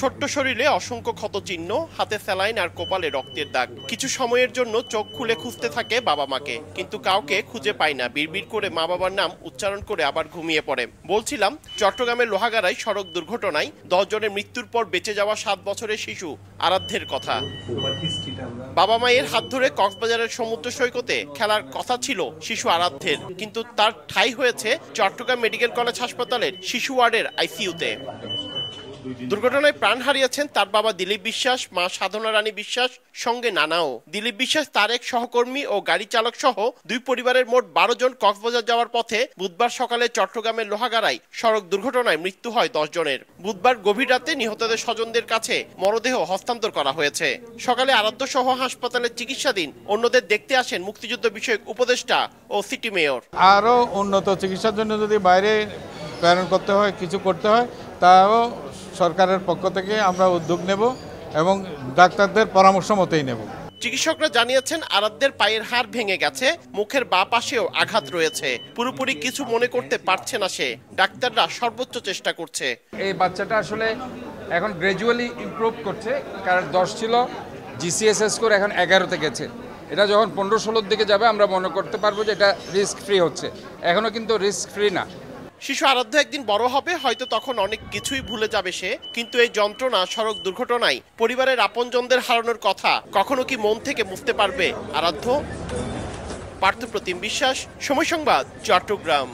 ছোট্ট শরীরে অসংখ্য ক্ষতচিহ্ন, হাতে স্যালাইন আর কপালে রক্তের দাগ। কিছু সময়ের জন্য চোখ খুলে খুঁজতে থাকে বাবা মাকে, কিন্তু কাউকে খুঁজে পায় না। বিড়বিড় করে মা বাবার নাম উচ্চারণ করে আবার ঘুমিয়ে পড়ে। বলছিলাম, চট্টগ্রামের লোহাগাড়ায় সড়ক দুর্ঘটনায় 10 জনের মৃত্যুর পর বেঁচে যাওয়া 7 বছরের শিশু আরাধ্যের কথা। বাবা মায়ের হাত ধরে কক্সবাজারের সমুদ্র সৈকতে খেলার কথা ছিল শিশু আরাধ্যের, কিন্তু তার ঠাঁই হয়েছে চট্টগ্রাম মেডিকেল কলেজ হাসপাতালের শিশু ওয়ার্ডের আইসিইউতে। দুর্ঘটনায় প্রাণ হারিয়েছেন তার বাবা দিলীপ বিশ্বাস, মা সাধনা রানী বিশ্বাস, সঙ্গে নানাও। দিলীপ বিশ্বাস তার এক সহকর্মী ও গাড়ি চালক সহ 2 পরিবারের মোট 12 জন কক্সবাজার যাওয়ার পথে বুধবার সকালে চট্টগ্রামের লোহাগাড়ায় সড়ক দুর্ঘটনায় মৃত্যু হয় 10 জনের। বুধবার গভীর রাতে নিহতদের স্বজনদের কাছে মরদেহ হস্তান্তর করা হয়েছে। সকালে আরাধ্য সহ হাসপাতালে চিকিৎসাধীন অন্যদের দেখতে আসেন মুক্তিযুদ্ধ বিষয়ক উপদেষ্টা ও সিটি মেয়র। আরও উন্নত চিকিৎসার জন্য যদি বাইরে প্রেরণ করতে হয়, কিছু করতে হয়, তাও সরকারের পক্ষ থেকে আমরা উদ্যোগ নেব এবং ডাক্তারদের পরামর্শ মতোই নেব। চিকিৎসকরা জানিয়েছেন আরাধ্যের পায়ের হাড় ভেঙে গেছে, মুখের বাঁ পাশেও আঘাত রয়েছে। পুরোপুরি কিছু মনে করতে পারছে না সে। ডাক্তাররা সর্বোচ্চ চেষ্টা করছে। এই বাচ্চাটা আসলে এখন গ্র্যাজুয়ালি ইমপ্রুভ করছে, কারণ 10 ছিল, জিসিএসএস স্কোর এখন 11তে গেছে। এটা যখন 15-16 দিকে যাবে আমরা মনে করতে পারবো যে এটা রিস্ক ফ্রি হচ্ছে। এখনও কিন্তু রিস্ক ফ্রি না। শিশু আরাধ্য একদিন বড় হবে, হয়তো তখন অনেক কিছুই ভুলে যাবে সে, কিন্তু এই যন্ত্রণা, সড়ক দুর্ঘটনায় পরিবারের আপনজনদের হারানোর কথা কখনো কি মন থেকে মুছতে পারবে আরাধ্য? পার্থপ্রতিম বিশ্বাস, সময় সংবাদ, চট্টগ্রাম।